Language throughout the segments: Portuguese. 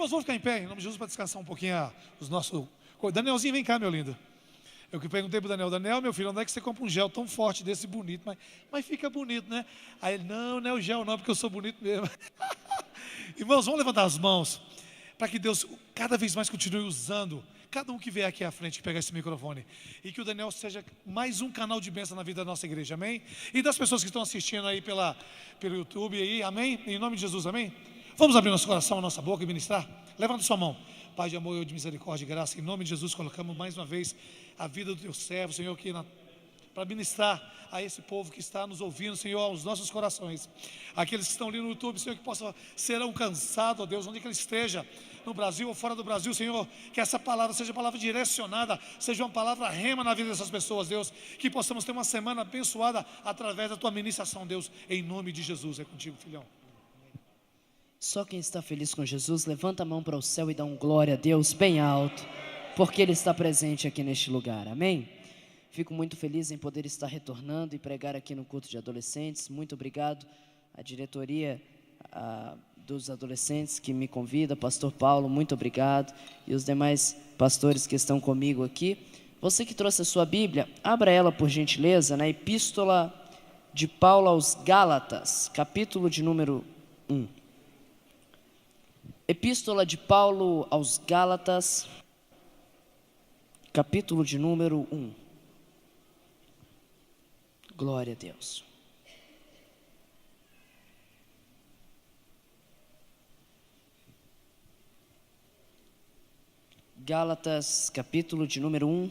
Irmãos, vamos ficar em pé, em nome de Jesus, para descansar um pouquinho os nossos... Danielzinho, vem cá, meu lindo. Eu que perguntei para o Daniel, meu filho, onde é que você compra um gel tão forte desse bonito? Mas fica bonito, né? Aí ele, não é o gel não, porque eu sou bonito mesmo. Irmãos, vamos levantar as mãos, para que Deus cada vez mais continue usando cada um que vier aqui à frente, que pegar esse microfone, e que o Daniel seja mais um canal de bênção na vida da nossa igreja, amém? E das pessoas que estão assistindo aí pelo YouTube aí, amém? Em nome de Jesus, amém? Vamos abrir nosso coração, a nossa boca e ministrar? Levanta sua mão. Pai de amor, de misericórdia e graça, em nome de Jesus, colocamos mais uma vez a vida do teu servo, Senhor, aqui para ministrar a esse povo que está nos ouvindo, Senhor, aos nossos corações. Aqueles que estão ali no YouTube, Senhor, que possam ser alcançados, ó Deus, onde que ele esteja, no Brasil ou fora do Brasil, Senhor, que essa palavra seja palavra direcionada, seja uma palavra rema na vida dessas pessoas, Deus, que possamos ter uma semana abençoada através da tua ministração, Deus, em nome de Jesus. É contigo, filhão. Só quem está feliz com Jesus, levanta a mão para o céu e dá um glória a Deus bem alto, porque Ele está presente aqui neste lugar, amém? Fico muito feliz em poder estar retornando e pregar aqui no culto de adolescentes. Muito obrigado à diretoria dos adolescentes que me convida, pastor Paulo, muito obrigado, e os demais pastores que estão comigo aqui. Você que trouxe a sua Bíblia, abra ela por gentileza, na Epístola de Paulo aos Gálatas, capítulo de número 1. Epístola de Paulo aos Gálatas, capítulo de número 1. Glória a Deus. Gálatas, capítulo de número 1,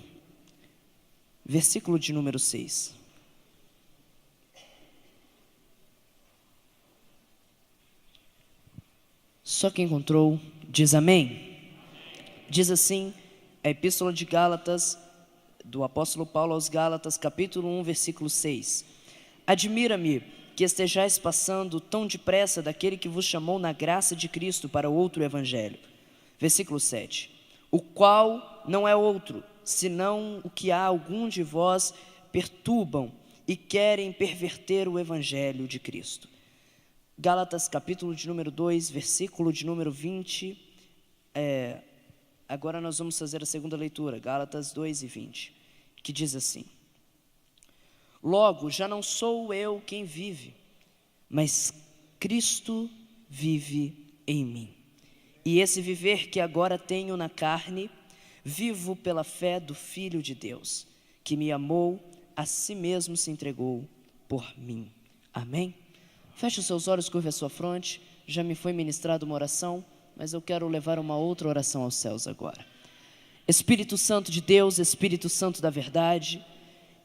versículo de número 6. Só quem encontrou, diz amém. Diz assim, a Epístola de Gálatas, do apóstolo Paulo aos Gálatas, capítulo 1, versículo 6. Admira-me que estejais passando tão depressa daquele que vos chamou na graça de Cristo para outro evangelho. Versículo 7. O qual não é outro, senão o que há algum de vós perturbam e querem perverter o evangelho de Cristo. Gálatas, capítulo de número 2, versículo de número 20. Agora nós vamos fazer a segunda leitura, Gálatas 2 e 20, que diz assim: Logo, já não sou eu quem vive, mas Cristo vive em mim. E esse viver que agora tenho na carne, vivo pela fé do Filho de Deus, que me amou, a si mesmo se entregou por mim. Amém? Feche os seus olhos, curve a sua fronte. Já me foi ministrada uma oração, mas eu quero levar uma outra oração aos céus agora. Espírito Santo de Deus, Espírito Santo da verdade,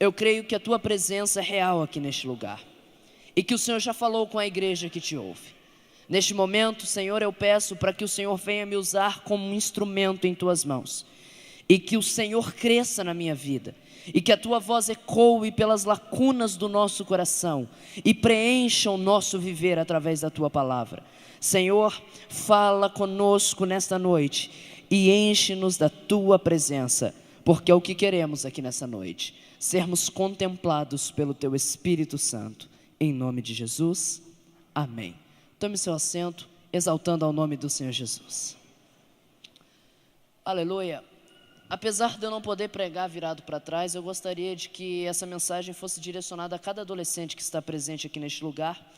eu creio que a tua presença é real aqui neste lugar e que o Senhor já falou com a igreja que te ouve. Neste momento, Senhor, eu peço para que o Senhor venha me usar como um instrumento em tuas mãos e que o Senhor cresça na minha vida e que a tua voz ecoe pelas lacunas do nosso coração e preencha o nosso viver através da tua palavra. Senhor, fala conosco nesta noite e enche-nos da tua presença, porque é o que queremos aqui nessa noite, sermos contemplados pelo teu Espírito Santo, em nome de Jesus, amém. Tome seu assento, exaltando ao nome do Senhor Jesus. Aleluia. Apesar de eu não poder pregar virado para trás, eu gostaria de que essa mensagem fosse direcionada a cada adolescente que está presente aqui neste lugar,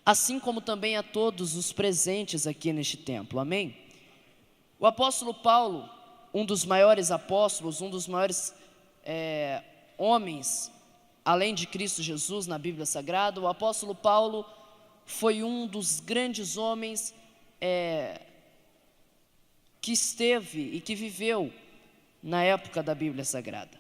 assim como também a todos os presentes aqui neste templo, amém? O apóstolo Paulo, um dos maiores apóstolos, um dos maiores homens, além de Cristo Jesus na Bíblia Sagrada, o apóstolo Paulo foi um dos grandes homens que esteve e que viveu na época da Bíblia Sagrada.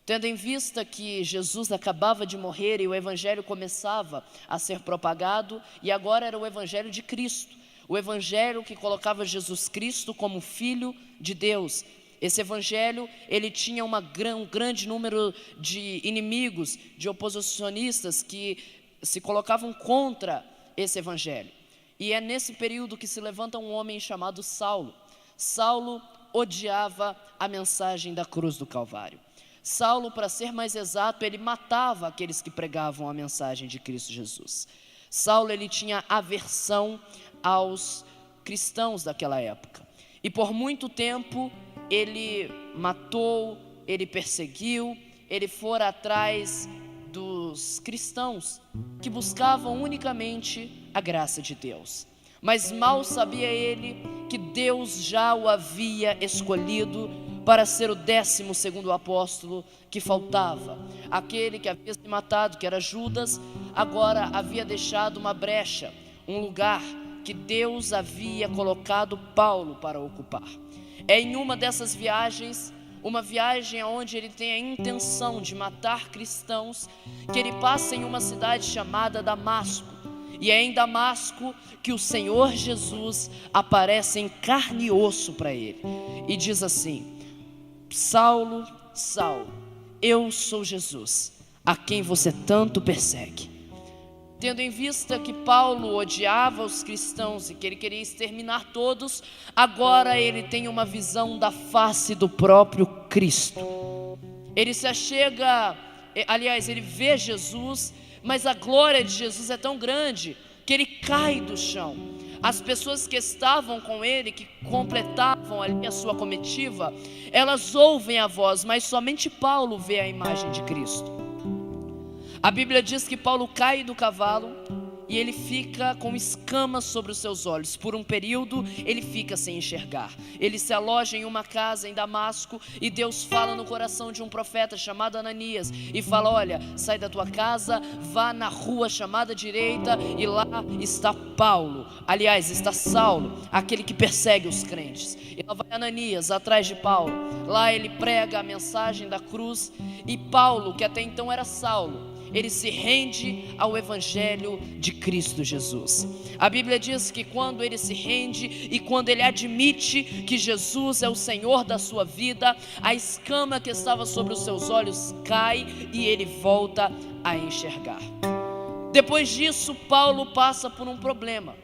Tendo em vista que Jesus acabava de morrer e o evangelho começava a ser propagado, e agora era o evangelho de Cristo, o evangelho que colocava Jesus Cristo como Filho de Deus. Esse evangelho, ele tinha um grande número de inimigos, de oposicionistas que se colocavam contra esse evangelho. E é nesse período que se levanta um homem chamado Saulo. Saulo odiava a mensagem da cruz do Calvário. Saulo, para ser mais exato, ele matava aqueles que pregavam a mensagem de Cristo Jesus. Saulo, ele tinha aversão aos cristãos daquela época. E por muito tempo ele matou, ele perseguiu, ele fora atrás dos cristãos que buscavam unicamente a graça de Deus. Mas mal sabia ele que Deus já o havia escolhido para ser o 12º apóstolo que faltava. Aquele que havia se matado, que era Judas, agora havia deixado uma brecha, um lugar que Deus havia colocado Paulo para ocupar. É em uma dessas viagens, uma viagem onde ele tem a intenção de matar cristãos, que ele passa em uma cidade chamada Damasco. E é em Damasco que o Senhor Jesus aparece em carne e osso para ele e diz assim: Saulo, Saulo, eu sou Jesus, a quem você tanto persegue. Tendo em vista que Paulo odiava os cristãos e que ele queria exterminar todos, agora ele tem uma visão da face do próprio Cristo. Ele se achega, aliás, ele vê Jesus, mas a glória de Jesus é tão grande que ele cai do chão. As pessoas que estavam com ele, que completavam ali a sua comitiva, elas ouvem a voz, mas somente Paulo vê a imagem de Cristo. A Bíblia diz que Paulo cai do cavalo e ele fica com escamas sobre os seus olhos. Por um período ele fica sem enxergar. Ele se aloja em uma casa em Damasco e Deus fala no coração de um profeta chamado Ananias e fala: olha, sai da tua casa, vá na rua chamada direita e lá está Paulo, aliás, está Saulo, aquele que persegue os crentes. E lá vai Ananias atrás de Paulo. Lá ele prega a mensagem da cruz e Paulo, que até então era Saulo, ele se rende ao Evangelho de Cristo Jesus. A Bíblia diz que quando ele se rende e quando ele admite que Jesus é o Senhor da sua vida, a escama que estava sobre os seus olhos cai e ele volta a enxergar. Depois disso, Paulo passa por um problema,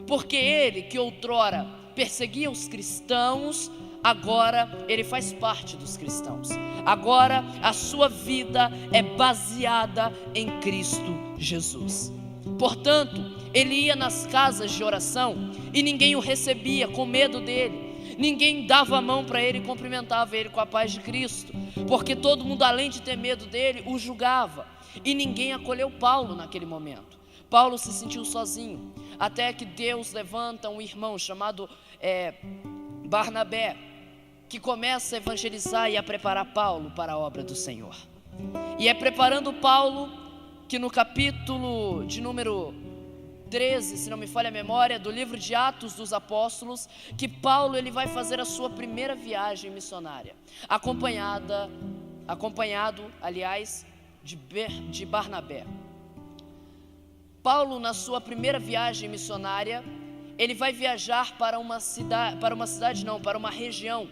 porque ele, que outrora perseguia os cristãos, agora ele faz parte dos cristãos. Agora a sua vida é baseada em Cristo Jesus. Portanto, ele ia nas casas de oração e ninguém o recebia com medo dele. Ninguém dava a mão para ele e cumprimentava ele com a paz de Cristo, porque todo mundo, além de ter medo dele, o julgava. E ninguém acolheu Paulo naquele momento. Paulo se sentiu sozinho, até que Deus levanta um irmão chamado Barnabé, que começa a evangelizar e a preparar Paulo para a obra do Senhor. E é preparando Paulo que no capítulo de número 13, se não me falha a memória, do livro de Atos dos Apóstolos, que Paulo ele vai fazer a sua primeira viagem missionária, acompanhado, aliás, de Barnabé. Paulo, na sua primeira viagem missionária, ele vai viajar para uma região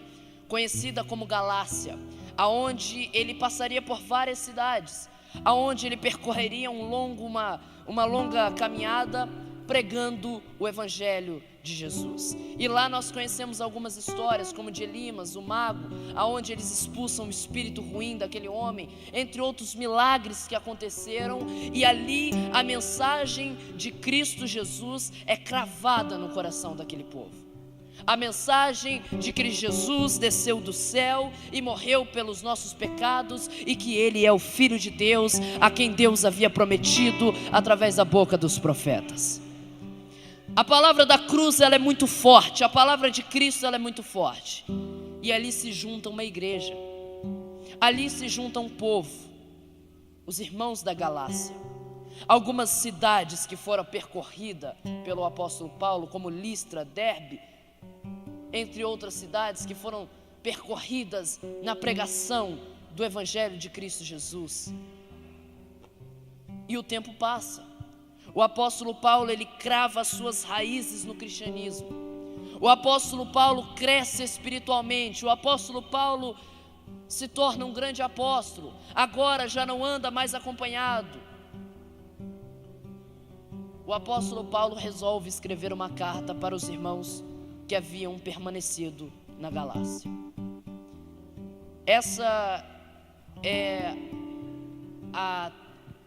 conhecida como Galácia, aonde ele passaria por várias cidades, aonde ele percorreria uma longa caminhada pregando o Evangelho de Jesus. E lá nós conhecemos algumas histórias, como de Elimas, o mago, aonde eles expulsam o espírito ruim daquele homem, entre outros milagres que aconteceram, e ali a mensagem de Cristo Jesus é cravada no coração daquele povo. A mensagem de que Jesus desceu do céu e morreu pelos nossos pecados e que Ele é o Filho de Deus, a quem Deus havia prometido através da boca dos profetas. A palavra da cruz ela é muito forte, a palavra de Cristo ela é muito forte. E ali se junta uma igreja, ali se junta um povo, os irmãos da Galácia. Algumas cidades que foram percorridas pelo apóstolo Paulo, como Listra, Derbe, entre outras cidades que foram percorridas na pregação do Evangelho de Cristo Jesus. E o tempo passa. O apóstolo Paulo, ele crava as suas raízes no cristianismo. O apóstolo Paulo cresce espiritualmente. O apóstolo Paulo se torna um grande apóstolo. Agora já não anda mais acompanhado. O apóstolo Paulo resolve escrever uma carta para os irmãos que haviam permanecido na Galácia. Essa é a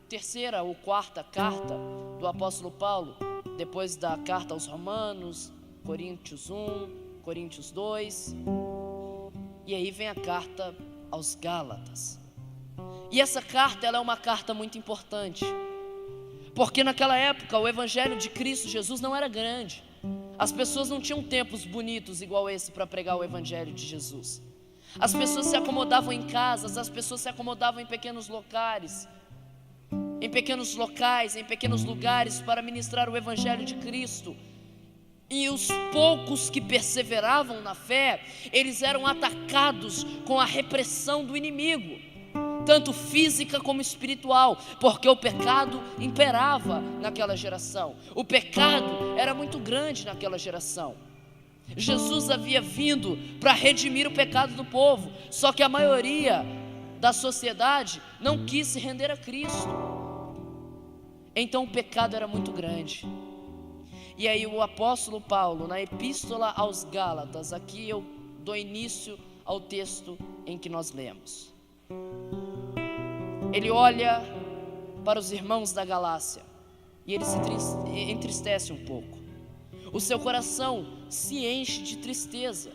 terceira ou quarta carta do apóstolo Paulo, depois da carta aos Romanos, Coríntios 1, Coríntios 2, e aí vem a carta aos Gálatas. E essa carta, ela é uma carta muito importante, porque naquela época o evangelho de Cristo Jesus não era grande. As pessoas não tinham tempos bonitos igual esse para pregar o evangelho de Jesus. As pessoas se acomodavam em casas, as pessoas se acomodavam em pequenos locais, em pequenos lugares para ministrar o evangelho de Cristo. E os poucos que perseveravam na fé, eles eram atacados com a repressão do inimigo, tanto física como espiritual, porque o pecado imperava naquela geração. O pecado era muito grande naquela geração. Jesus havia vindo para redimir o pecado do povo, só que a maioria da sociedade não quis se render a Cristo. Então o pecado era muito grande. E aí o apóstolo Paulo, na epístola aos Gálatas, aqui eu dou início ao texto em que nós lemos. Ele olha para os irmãos da Galácia e ele se entristece um pouco. O seu coração se enche de tristeza,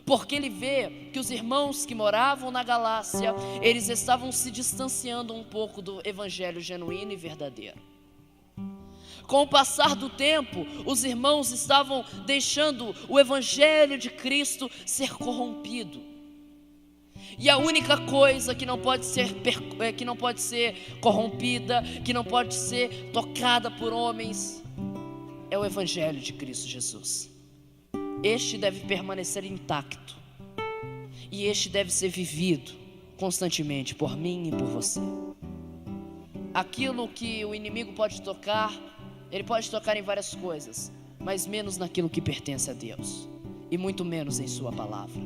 porque ele vê que os irmãos que moravam na Galácia, eles estavam se distanciando um pouco do evangelho genuíno e verdadeiro. Com o passar do tempo, os irmãos estavam deixando o evangelho de Cristo ser corrompido. E a única coisa que não pode ser corrompida, que não pode ser tocada por homens, é o evangelho de Cristo Jesus. Este deve permanecer intacto, e este deve ser vivido constantemente por mim e por você. Aquilo que o inimigo pode tocar, ele pode tocar em várias coisas, mas menos naquilo que pertence a Deus, e muito menos em sua palavra.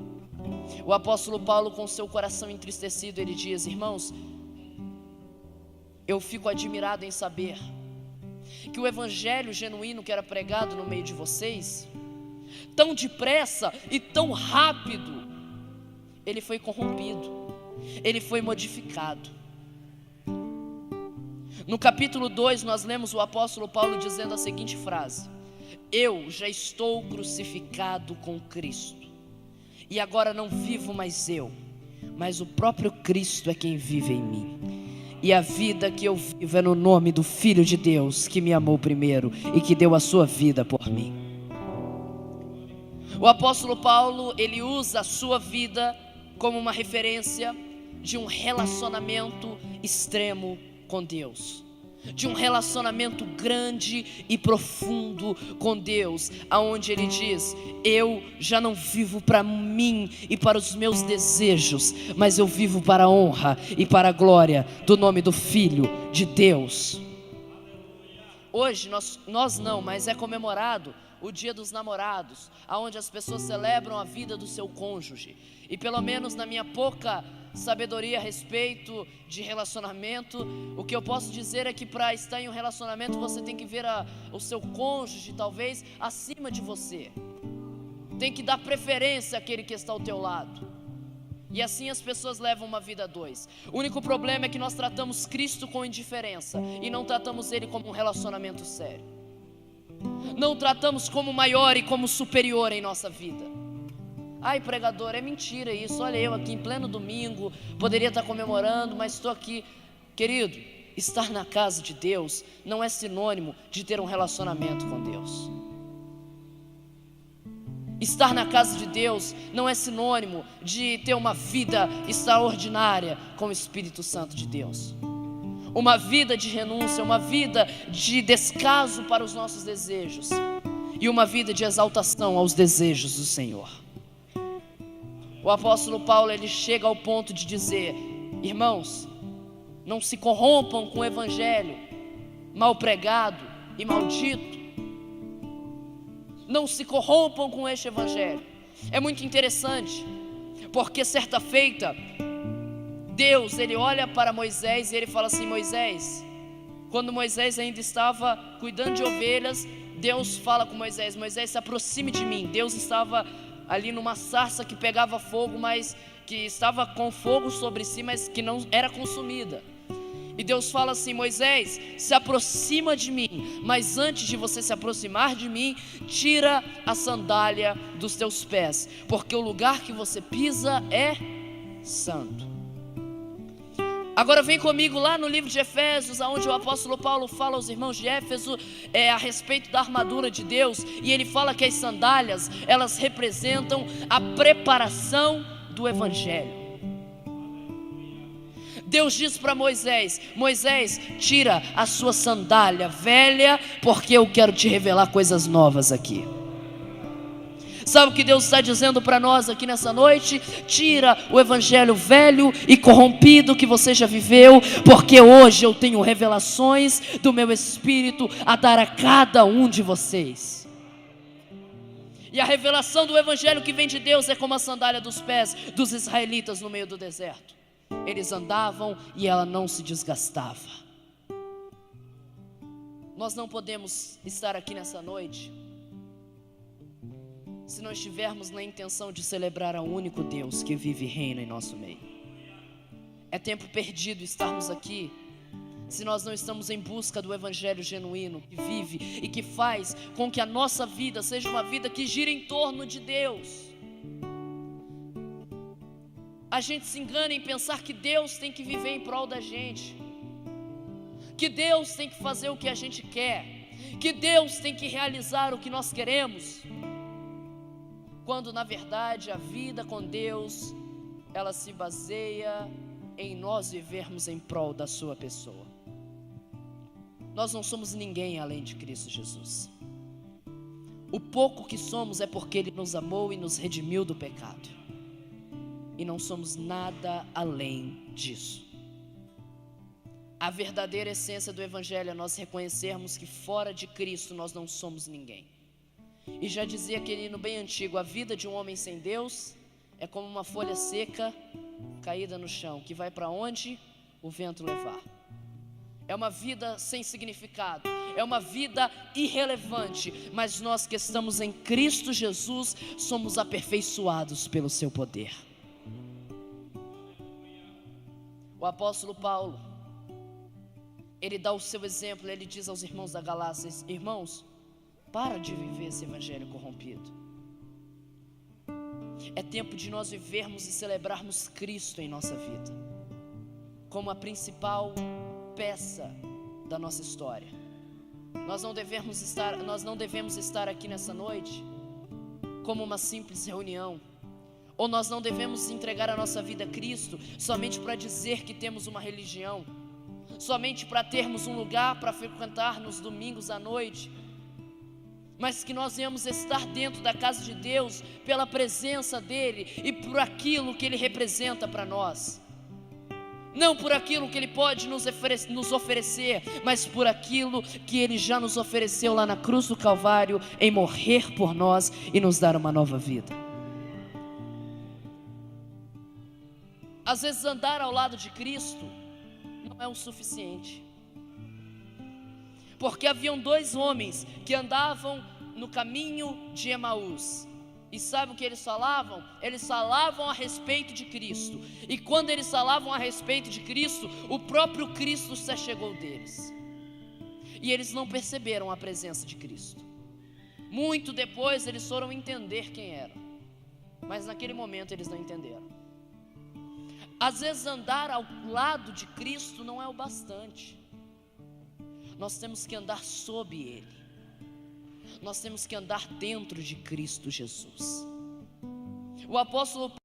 O apóstolo Paulo, com seu coração entristecido, ele diz: irmãos, eu fico admirado em saber que o evangelho genuíno que era pregado no meio de vocês, tão depressa e tão rápido, ele foi corrompido, ele foi modificado. No capítulo 2 nós lemos o apóstolo Paulo dizendo a seguinte frase: eu já estou crucificado com Cristo, e agora não vivo mais eu, mas o próprio Cristo é quem vive em mim. E a vida que eu vivo é no nome do Filho de Deus, que me amou primeiro e que deu a sua vida por mim. O apóstolo Paulo, ele usa a sua vida como uma referência de um relacionamento extremo com Deus, de um relacionamento grande e profundo com Deus, aonde ele diz: eu já não vivo para mim e para os meus desejos, mas eu vivo para a honra e para a glória do nome do Filho de Deus. Hoje nós não, mas é comemorado o Dia dos Namorados, aonde as pessoas celebram a vida do seu cônjuge. E pelo menos na minha pouca sabedoria a respeito de relacionamento, o que eu posso dizer é que para estar em um relacionamento você tem que ver o seu cônjuge talvez acima de você, tem que dar preferência àquele que está ao teu lado, e assim as pessoas levam uma vida a dois. O único problema é que nós tratamos Cristo com indiferença e não tratamos Ele como um relacionamento sério, não tratamos como maior e como superior em nossa vida. Ai, pregador, é mentira isso. Olha, eu aqui em pleno domingo, poderia estar comemorando, mas estou aqui. Querido, estar na casa de Deus não é sinônimo de ter um relacionamento com Deus. Estar na casa de Deus não é sinônimo de ter uma vida extraordinária com o Espírito Santo de Deus. Uma vida de renúncia, uma vida de descaso para os nossos desejos e uma vida de exaltação aos desejos do Senhor. O apóstolo Paulo, ele chega ao ponto de dizer: irmãos, não se corrompam com o evangelho mal pregado e maldito. Não se corrompam com este evangelho. É muito interessante, porque certa feita Deus, ele olha para Moisés e ele fala assim: Moisés, quando Moisés ainda estava cuidando de ovelhas, Deus fala com Moisés: Moisés, se aproxime de mim. Deus estava ali numa sarça que pegava fogo, mas que estava com fogo sobre si, mas que não era consumida. E Deus fala assim: Moisés, se aproxima de mim, mas antes de você se aproximar de mim, tira a sandália dos teus pés, porque o lugar que você pisa é santo. Agora vem comigo lá no livro de Efésios, onde o apóstolo Paulo fala aos irmãos de Éfeso a respeito da armadura de Deus, e ele fala que as sandálias, elas representam a preparação do evangelho. Deus diz para Moisés: Moisés, tira a sua sandália velha, porque eu quero te revelar coisas novas aqui. Sabe o que Deus está dizendo para nós aqui nessa noite? Tira o evangelho velho e corrompido que você já viveu, porque hoje eu tenho revelações do meu Espírito a dar a cada um de vocês. E a revelação do evangelho que vem de Deus é como a sandália dos pés dos israelitas no meio do deserto. Eles andavam e ela não se desgastava. Nós não podemos estar aqui nessa noite se não estivermos na intenção de celebrar ao único Deus que vive e reina em nosso meio. É tempo perdido estarmos aqui se nós não estamos em busca do evangelho genuíno que vive e que faz com que a nossa vida seja uma vida que gira em torno de Deus. A gente se engana em pensar que Deus tem que viver em prol da gente, que Deus tem que fazer o que a gente quer, que Deus tem que realizar o que nós queremos, quando na verdade a vida com Deus, ela se baseia em nós vivermos em prol da sua pessoa. Nós não somos ninguém além de Cristo Jesus. O pouco que somos é porque Ele nos amou e nos redimiu do pecado. E não somos nada além disso. A verdadeira essência do Evangelho é nós reconhecermos que fora de Cristo nós não somos ninguém. E já dizia aquele hino bem antigo: a vida de um homem sem Deus é como uma folha seca caída no chão, que vai para onde o vento levar. É uma vida sem significado, é uma vida irrelevante, mas nós que estamos em Cristo Jesus somos aperfeiçoados pelo seu poder. O apóstolo Paulo, ele dá o seu exemplo, ele diz aos irmãos da Galácia: irmãos, para de viver esse evangelho corrompido. É tempo de nós vivermos e celebrarmos Cristo em nossa vida, como a principal peça da nossa história. Nós não devemos estar aqui nessa noite como uma simples reunião, ou nós não devemos entregar a nossa vida a Cristo somente para dizer que temos uma religião, somente para termos um lugar para frequentar nos domingos à noite, mas que nós venhamos estar dentro da casa de Deus pela presença dEle e por aquilo que Ele representa para nós. Não por aquilo que Ele pode nos oferecer, mas por aquilo que Ele já nos ofereceu lá na cruz do Calvário, em morrer por nós e nos dar uma nova vida. Às vezes andar ao lado de Cristo não é o suficiente, porque haviam dois homens que andavam no caminho de Emaús, e sabe o que eles falavam? Eles falavam a respeito de Cristo, e quando eles falavam a respeito de Cristo, o próprio Cristo se achegou deles, e eles não perceberam a presença de Cristo. Muito depois eles foram entender quem era, mas naquele momento eles não entenderam. Às vezes andar ao lado de Cristo não é o bastante. Nós temos que andar sob Ele. Nós temos que andar dentro de Cristo Jesus. O apóstolo Paulo,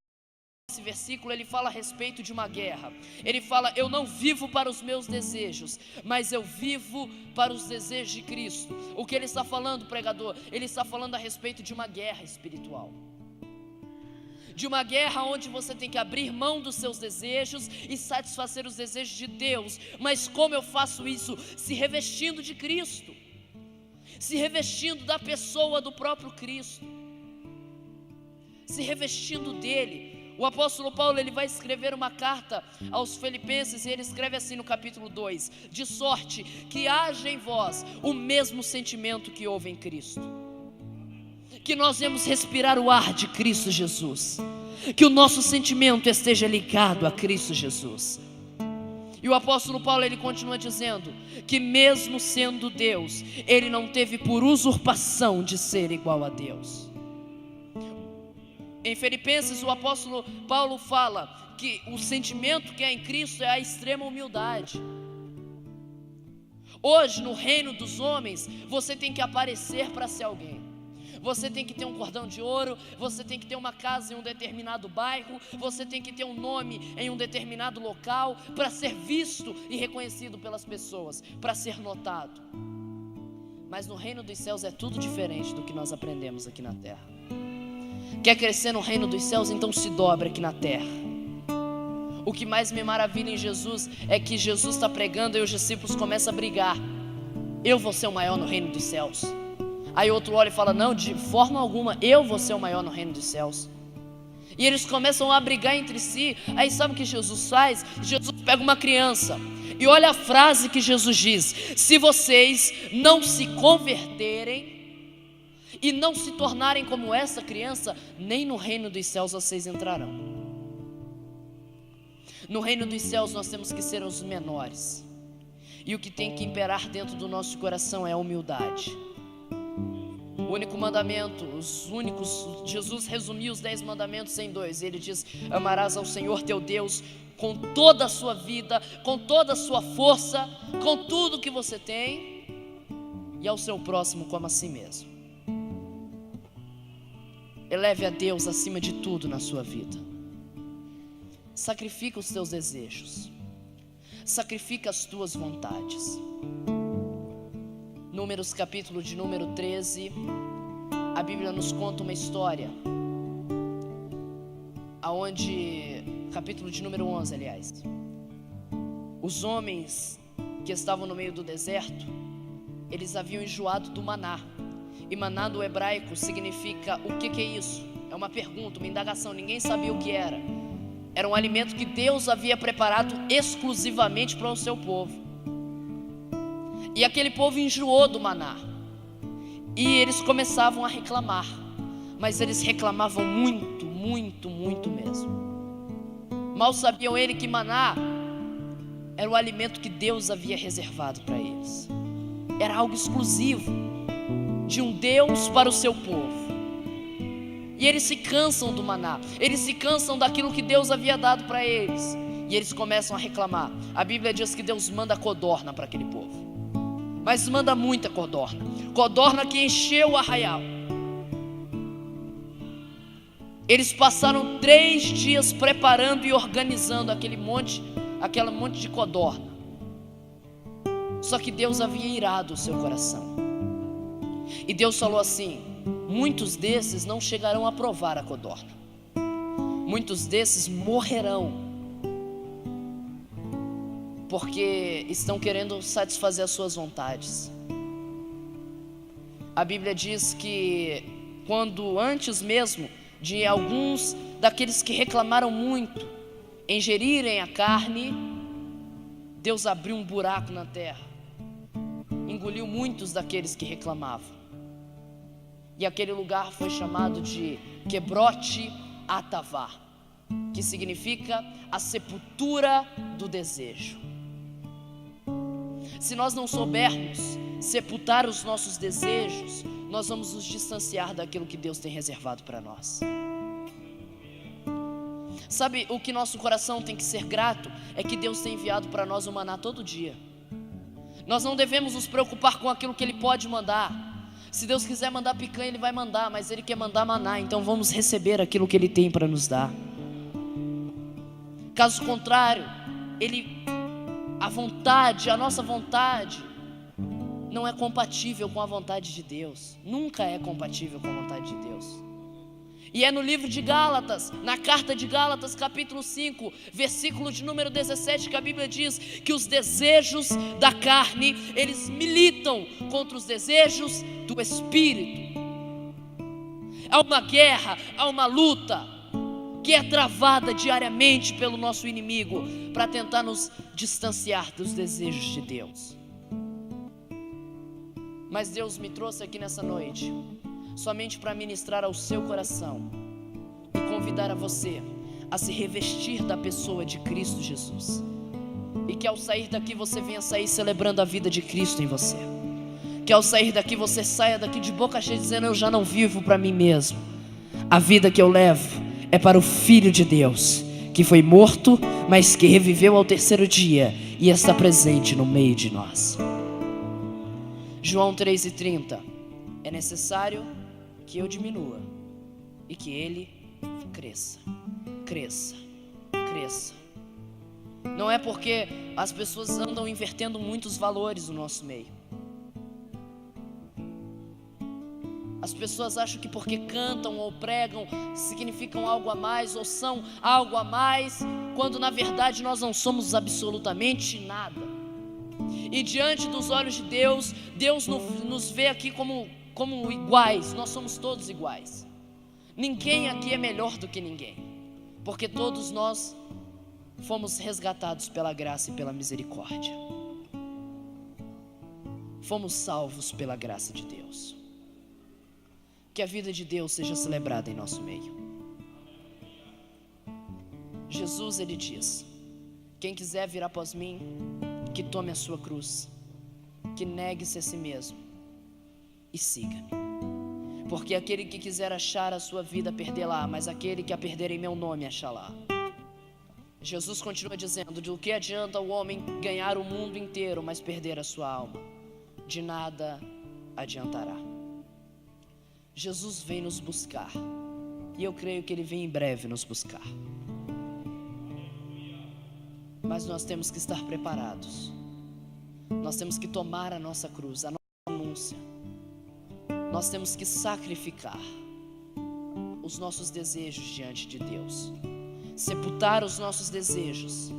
nesse versículo, ele fala a respeito de uma guerra. Ele fala: eu não vivo para os meus desejos, mas eu vivo para os desejos de Cristo. O que ele está falando, pregador? Ele está falando a respeito de uma guerra espiritual, de uma guerra onde você tem que abrir mão dos seus desejos e satisfazer os desejos de Deus. Mas como eu faço isso? Se revestindo de Cristo, se revestindo da pessoa do próprio Cristo, se revestindo dele. O apóstolo Paulo, ele vai escrever uma carta aos Filipenses, e ele escreve assim no capítulo 2: de sorte que haja em vós o mesmo sentimento que houve em Cristo. Que nós vamos respirar o ar de Cristo Jesus, que o nosso sentimento esteja ligado a Cristo Jesus. E o apóstolo Paulo, ele continua dizendo que mesmo sendo Deus, ele não teve por usurpação de ser igual a Deus. Em Filipenses, o apóstolo Paulo fala que o sentimento que é em Cristo é a extrema humildade. Hoje, no reino dos homens, você tem que aparecer para ser alguém. Você tem que ter um cordão de ouro, você tem que ter uma casa em um determinado bairro, você tem que ter um nome em um determinado local, para ser visto e reconhecido pelas pessoas, para ser notado. Mas no reino dos céus é tudo diferente do que nós aprendemos aqui na terra. Quer crescer no reino dos céus? Então se dobre aqui na terra. O que mais me maravilha em Jesus é que Jesus está pregando e os discípulos começam a brigar. Eu vou ser o maior no reino dos céus. Aí outro olha e fala, não, de forma alguma, eu vou ser o maior no reino dos céus. E eles começam a brigar entre si. Aí sabe o que Jesus faz? Jesus pega uma criança e olha a frase que Jesus diz: se vocês não se converterem e não se tornarem como essa criança, nem no reino dos céus vocês entrarão. No reino dos céus nós temos que ser os menores. E o que tem que imperar dentro do nosso coração é a humildade. O único mandamento, Jesus resumiu os 10 mandamentos em 2. Ele diz: amarás ao Senhor teu Deus com toda a sua vida, com toda a sua força, com tudo que você tem, e ao seu próximo como a si mesmo. Eleve a Deus acima de tudo na sua vida. Sacrifica os teus desejos, sacrifica as tuas vontades. Números, capítulo de número 13, a Bíblia nos conta uma história, aonde, capítulo de número 11, aliás, os homens que estavam no meio do deserto, eles haviam enjoado do maná. E maná no hebraico significa, o que é isso? É uma pergunta, uma indagação, ninguém sabia o que era. Era um alimento que Deus havia preparado exclusivamente para o seu povo. E aquele povo enjoou do maná. E eles começavam a reclamar. Mas eles reclamavam muito, muito, muito mesmo. Mal sabiam eles que maná era o alimento que Deus havia reservado para eles. Era algo exclusivo de um Deus para o seu povo. E eles se cansam do maná. Eles se cansam daquilo que Deus havia dado para eles. E eles começam a reclamar. A Bíblia diz que Deus manda codorna para aquele povo. Mas manda muita codorna. Codorna que encheu o arraial. Eles passaram 3 dias preparando e organizando aquele monte de codorna. Só que Deus havia irado o seu coração. E Deus falou assim: muitos desses não chegarão a provar a codorna. Muitos desses morrerão, porque estão querendo satisfazer as suas vontades. A Bíblia diz que quando antes mesmo de alguns daqueles que reclamaram muito ingerirem a carne, Deus abriu um buraco na terra, engoliu muitos daqueles que reclamavam. E aquele lugar foi chamado de Quebrote Atavá, que significa a sepultura do desejo. Se nós não soubermos sepultar os nossos desejos, nós vamos nos distanciar daquilo que Deus tem reservado para nós. Sabe o que nosso coração tem que ser grato? É que Deus tem enviado para nós o maná todo dia. Nós não devemos nos preocupar com aquilo que Ele pode mandar. Se Deus quiser mandar picanha, Ele vai mandar, mas Ele quer mandar maná, então vamos receber aquilo que Ele tem para nos dar. Caso contrário, a nossa vontade não é compatível com a vontade de Deus. Nunca é compatível com a vontade de Deus. E é no livro de Gálatas, na carta de Gálatas, capítulo 5, versículo de número 17, que a Bíblia diz que os desejos da carne, eles militam contra os desejos do Espírito. Há uma guerra, há uma luta que é travada diariamente pelo nosso inimigo para tentar nos distanciar dos desejos de Deus. Mas Deus me trouxe aqui nessa noite somente para ministrar ao seu coração e convidar a você a se revestir da pessoa de Cristo Jesus. E que ao sair daqui você venha sair celebrando a vida de Cristo em você. Que ao sair daqui você saia daqui de boca cheia dizendo: eu já não vivo para mim mesmo. A vida que eu levo é para o Filho de Deus, que foi morto, mas que reviveu ao terceiro dia e está presente no meio de nós. João 3,30. É necessário que eu diminua e que Ele cresça. Cresça, cresça. Não é porque as pessoas andam invertendo muitos valores no nosso meio. As pessoas acham que porque cantam ou pregam significam algo a mais ou são algo a mais, quando na verdade nós não somos absolutamente nada. E diante dos olhos de Deus, Deus nos vê aqui como iguais. Nós somos todos iguais. Ninguém aqui é melhor do que ninguém, porque todos nós fomos resgatados pela graça e pela misericórdia. Fomos salvos pela graça de Deus. Que a vida de Deus seja celebrada em nosso meio. Jesus, Ele diz: quem quiser vir após mim, que tome a sua cruz, que negue-se a si mesmo e siga-me. Porque aquele que quiser achar a sua vida, perdê-la, mas aquele que a perder em meu nome, achará. Jesus continua dizendo: do que adianta o homem ganhar o mundo inteiro, mas perder a sua alma? De nada adiantará. Jesus vem nos buscar, e eu creio que Ele vem em breve nos buscar. Mas nós temos que estar preparados. Nós temos que tomar a nossa cruz, a nossa renúncia. Nós temos que sacrificar os nossos desejos diante de Deus, sepultar os nossos desejos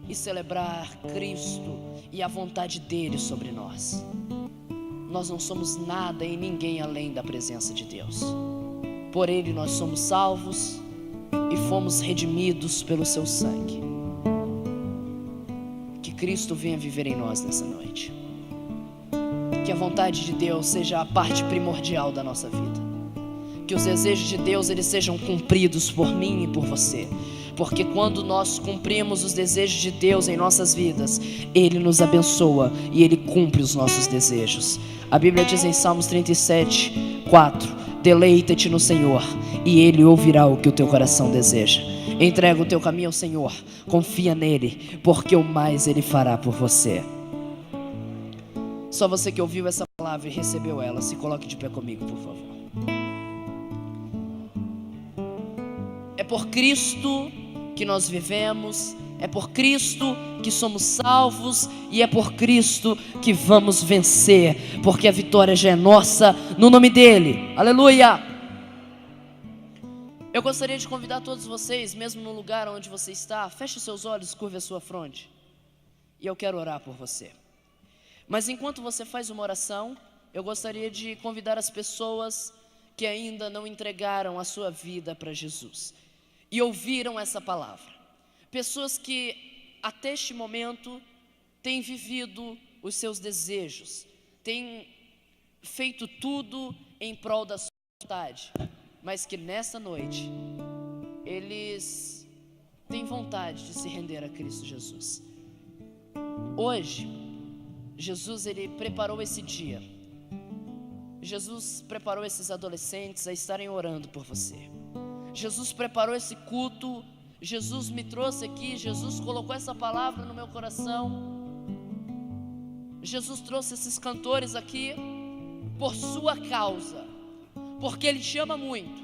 e celebrar Cristo e a vontade dEle sobre nós. Nós não somos nada e ninguém além da presença de Deus. Por Ele nós somos salvos e fomos redimidos pelo seu sangue. Que Cristo venha viver em nós nessa noite. Que a vontade de Deus seja a parte primordial da nossa vida. Que os desejos de Deus eles sejam cumpridos por mim e por você. Porque quando nós cumprimos os desejos de Deus em nossas vidas, Ele nos abençoa e Ele cumpre os nossos desejos. A Bíblia diz em Salmos 37:4: deleita-te no Senhor e Ele ouvirá o que o teu coração deseja. Entrega o teu caminho ao Senhor, confia nele, porque o mais Ele fará por você. Só você que ouviu essa palavra e recebeu ela, se coloque de pé comigo, por favor. É por Cristo que nós vivemos, é por Cristo que somos salvos e é por Cristo que vamos vencer, porque a vitória já é nossa no nome dEle. Aleluia! Eu gostaria de convidar todos vocês, mesmo no lugar onde você está, feche os seus olhos, curve a sua fronte, e eu quero orar por você. Mas enquanto você faz uma oração, eu gostaria de convidar as pessoas que ainda não entregaram a sua vida para Jesus e ouviram essa palavra. Pessoas que até este momento têm vivido os seus desejos, têm feito tudo em prol da sua vontade, mas que nessa noite eles têm vontade de se render a Cristo Jesus. Hoje, Jesus ele preparou esse dia. Jesus preparou esses adolescentes a estarem orando por você. Jesus preparou esse culto. Jesus me trouxe aqui. Jesus colocou essa palavra no meu coração. Jesus trouxe esses cantores aqui por sua causa, porque Ele te ama muito.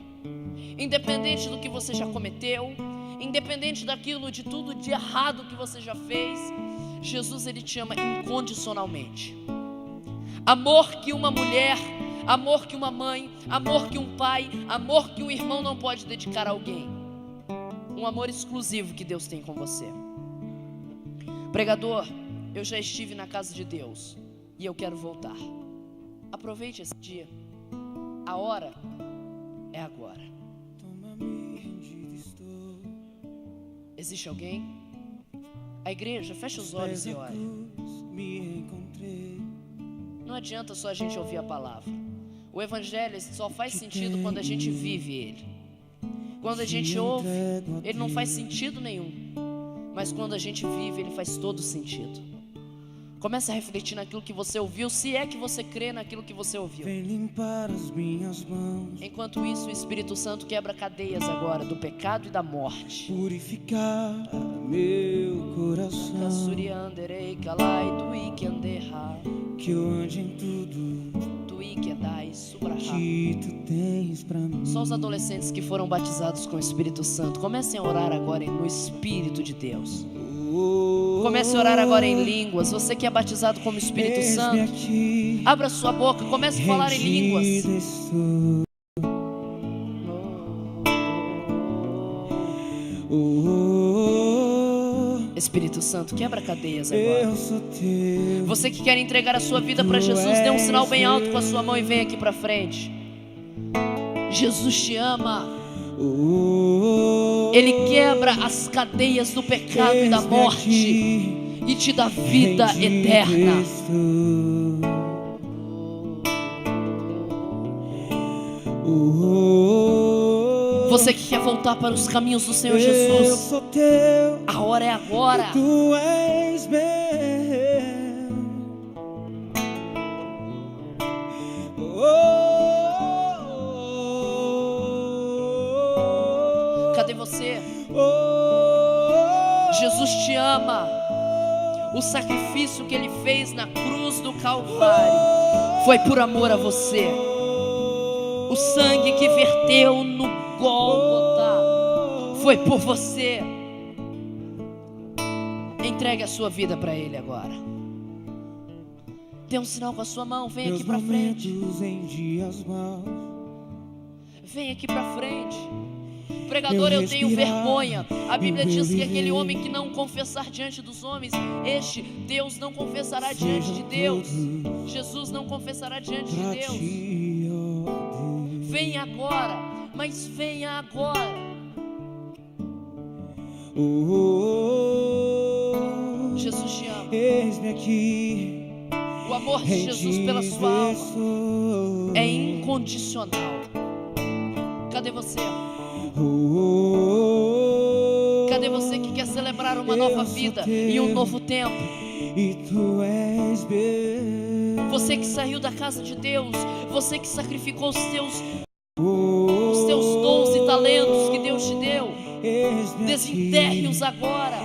Independente do que você já cometeu, independente daquilo, de tudo de errado que você já fez, Jesus ele te ama incondicionalmente. Amor que uma mulher, amor que uma mãe, amor que um pai, amor que um irmão não pode dedicar a alguém. Um amor exclusivo que Deus tem com você. Pregador, eu já estive na casa de Deus e eu quero voltar. Aproveite esse dia. A hora é agora. Existe alguém? A igreja, fecha os olhos e ore. Não adianta só a gente ouvir a palavra. O evangelho só faz sentido quando a gente vive ele. Quando a gente ouve, ele não faz sentido nenhum. Mas quando a gente vive, ele faz todo sentido. Comece a refletir naquilo que você ouviu, se é que você crê naquilo que você ouviu. Vem limpar as minhas mãos. Enquanto isso, o Espírito Santo quebra cadeias agora do pecado e da morte. Purificar meu coração. Que eu ande em tudo que tu tens pra mim. Só os adolescentes que foram batizados com o Espírito Santo, comecem a orar agora no Espírito de Deus. Comece a orar agora em línguas. Você que é batizado como Espírito Santo, abra sua boca, comece a falar em línguas. Espírito Santo, quebra cadeias agora. Você que quer entregar a sua vida para Jesus, dê um sinal bem alto com a sua mão e vem aqui para frente. Jesus te ama. Ele quebra as cadeias do pecado e da morte e te dá vida eterna. Você que quer voltar para os caminhos do Senhor Jesus, a hora é agora. Tu és meu. Cadê você? Jesus te ama. O sacrifício que Ele fez na cruz do Calvário foi por amor a você. O sangue que verteu no Gólgota foi por você. Entregue a sua vida para Ele agora. Dê um sinal com a sua mão. Vem aqui para frente. Vem aqui para frente. Pregador, eu tenho vergonha. A Bíblia diz que aquele homem que não confessar diante dos homens, este Deus não confessará diante de Deus. Jesus não confessará diante de Deus. Venha agora, mas venha agora. Jesus te ama. Eis-me aqui. O amor de Jesus pela sua alma é incondicional. Cadê você? Cadê você que quer celebrar uma nova vida e um novo tempo? Você que saiu da casa de Deus, você que sacrificou os teus dons e talentos que Deus te deu, desenterre-os agora.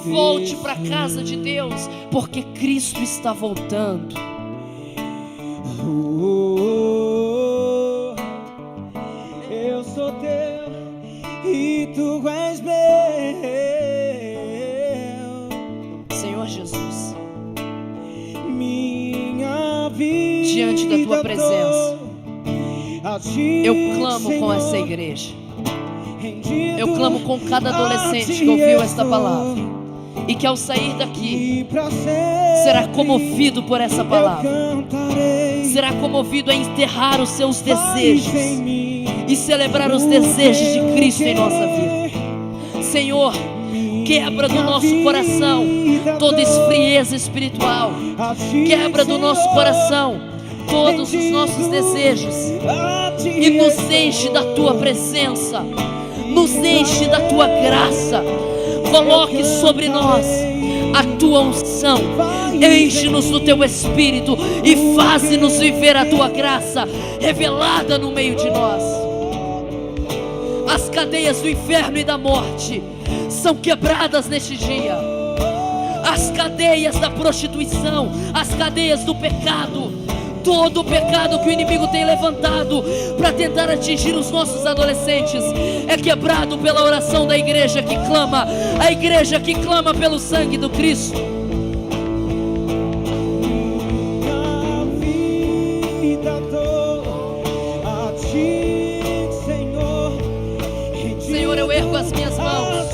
Volte para a casa de Deus, porque Cristo está voltando. Eu sou teu e tu és meu. Senhor Jesus, minha vida diante da tua presença, eu clamo com essa igreja. Eu clamo com cada adolescente que ouviu esta palavra e que ao sair daqui será comovido por essa palavra, será comovido a enterrar os seus desejos e celebrar os desejos de Cristo em nossa vida. Senhor, quebra do nosso coração toda esfrieza espiritual, quebra do nosso coração todos os nossos desejos e nos enche da tua presença, nos enche da tua graça. Coloque sobre nós a tua unção, enche-nos do teu Espírito e faze-nos viver a tua graça revelada no meio de nós. As cadeias do inferno e da morte são quebradas neste dia. As cadeias da prostituição, as cadeias do pecado, todo o pecado que o inimigo tem levantado para tentar atingir os nossos adolescentes é quebrado pela oração da igreja que clama, a igreja que clama pelo sangue do Cristo. Senhor, eu ergo as minhas mãos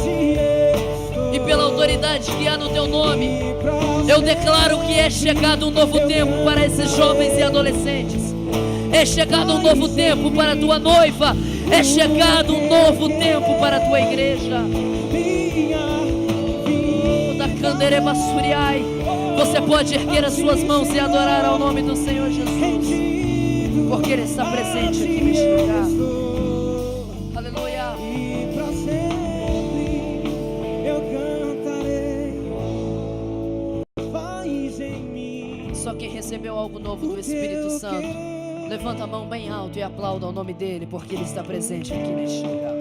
e pela autoridade que há no teu nome, eu declaro que é chegado um novo tempo para esses jovens e adolescentes. É chegado um novo tempo para a tua noiva. É chegado um novo tempo para a tua igreja. Você pode erguer as suas mãos e adorar ao nome do Senhor Jesus, porque Ele está presente aqui neste lugar. Aleluia. Eu só quem recebeu algo novo do Espírito Santo, levanta a mão bem alto e aplauda o nome dele, porque ele está presente aqui neste lugar.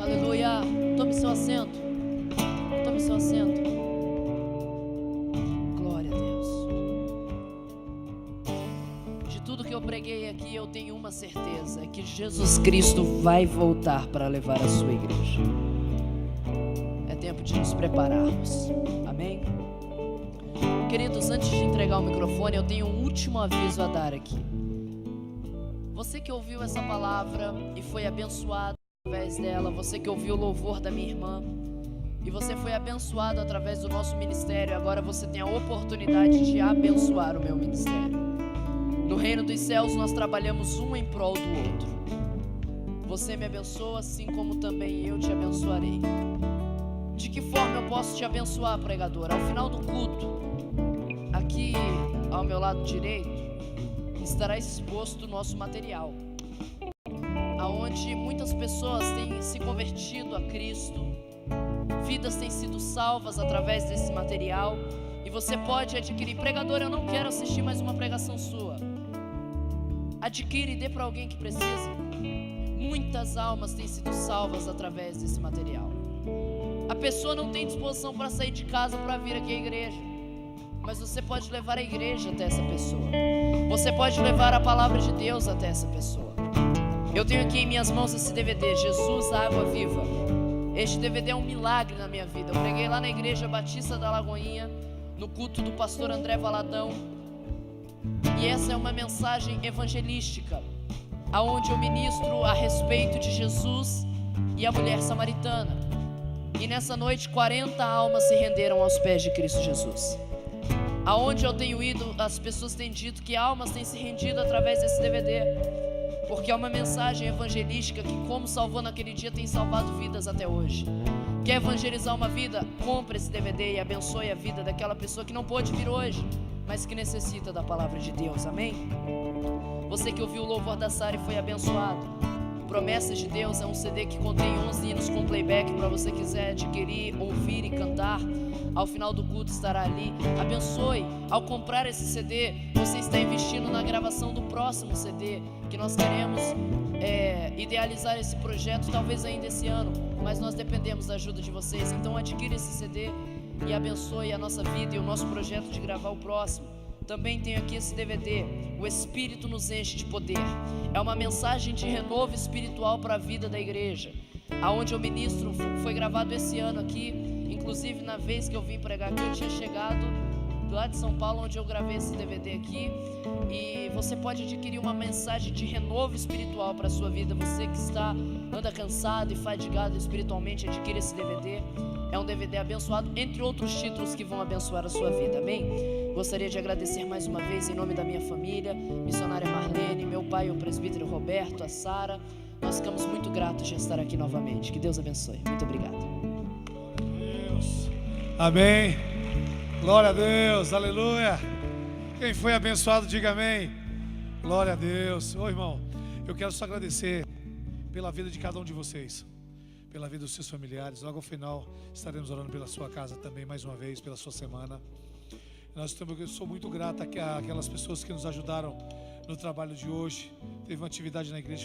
Aleluia. Tome seu assento. Tome seu assento. Glória a Deus. De tudo que eu preguei aqui, eu tenho uma certeza: é que Jesus Cristo vai voltar para levar a sua igreja. É tempo de nos prepararmos. Amém? Queridos, antes de entregar o microfone, eu tenho um último aviso a dar aqui. Você que ouviu essa palavra e foi abençoado através dela, você que ouviu o louvor da minha irmã e você foi abençoado através do nosso ministério, agora você tem a oportunidade de abençoar o meu ministério. No reino dos céus nós trabalhamos um em prol do outro. Você me abençoa assim como também eu te abençoarei. De que forma eu posso te abençoar, pregador? Ao final do culto, aqui ao meu lado direito, estará exposto o nosso material, aonde muitas pessoas têm se convertido a Cristo, vidas têm sido salvas através desse material, e você pode adquirir. Pregador, eu não quero assistir mais uma pregação sua. Adquire e dê para alguém que precisa. Muitas almas têm sido salvas através desse material. A pessoa não tem disposição para sair de casa para vir aqui à igreja, mas você pode levar a igreja até essa pessoa. Você pode levar a palavra de Deus até essa pessoa. Eu tenho aqui em minhas mãos esse DVD, Jesus, a Água Viva. Este DVD é um milagre na minha vida. Eu preguei lá na Igreja Batista da Lagoinha, no culto do pastor André Valadão. E essa é uma mensagem evangelística, aonde eu ministro a respeito de Jesus e a mulher samaritana. E nessa noite 40 almas se renderam aos pés de Cristo Jesus. Aonde eu tenho ido, as pessoas têm dito que almas têm se rendido através desse DVD, porque é uma mensagem evangelística que, como salvou naquele dia, tem salvado vidas até hoje. Quer evangelizar uma vida? Compre esse DVD e abençoe a vida daquela pessoa que não pôde vir hoje, mas que necessita da palavra de Deus. Amém? Você que ouviu o louvor da Sara e foi abençoado, Promessas de Deus é um CD que contém 11 hinos com playback para você quiser adquirir, ouvir e cantar. Ao final do culto estará ali. Abençoe. Ao comprar esse CD, você está investindo na gravação do próximo CD, que nós queremos idealizar esse projeto, talvez ainda esse ano, mas nós dependemos da ajuda de vocês. Então adquira esse CD e abençoe a nossa vida e o nosso projeto de gravar o próximo. Também tenho aqui esse DVD, O Espírito nos enche de poder. É uma mensagem de renovo espiritual para a vida da igreja, aonde eu ministro, foi gravado esse ano aqui. Inclusive, na vez que eu vim pregar aqui, eu tinha chegado lá de São Paulo, onde eu gravei esse DVD aqui. E você pode adquirir uma mensagem de renovo espiritual para a sua vida. Você que anda cansado e fadigado espiritualmente, adquire esse DVD. É um DVD abençoado, entre outros títulos que vão abençoar a sua vida, amém? Gostaria de agradecer mais uma vez em nome da minha família, missionária Marlene, meu pai, o presbítero Roberto, a Sara. Nós ficamos muito gratos de estar aqui novamente. Que Deus abençoe. Muito obrigado. Deus. Amém. Glória a Deus, aleluia. Quem foi abençoado, diga amém. Glória a Deus. Ô irmão, eu quero só agradecer pela vida de cada um de vocês, pela vida dos seus familiares. Logo ao final estaremos orando pela sua casa também, mais uma vez, pela sua semana. Eu sou muito grato àquelas pessoas que nos ajudaram no trabalho de hoje. Teve uma atividade na igreja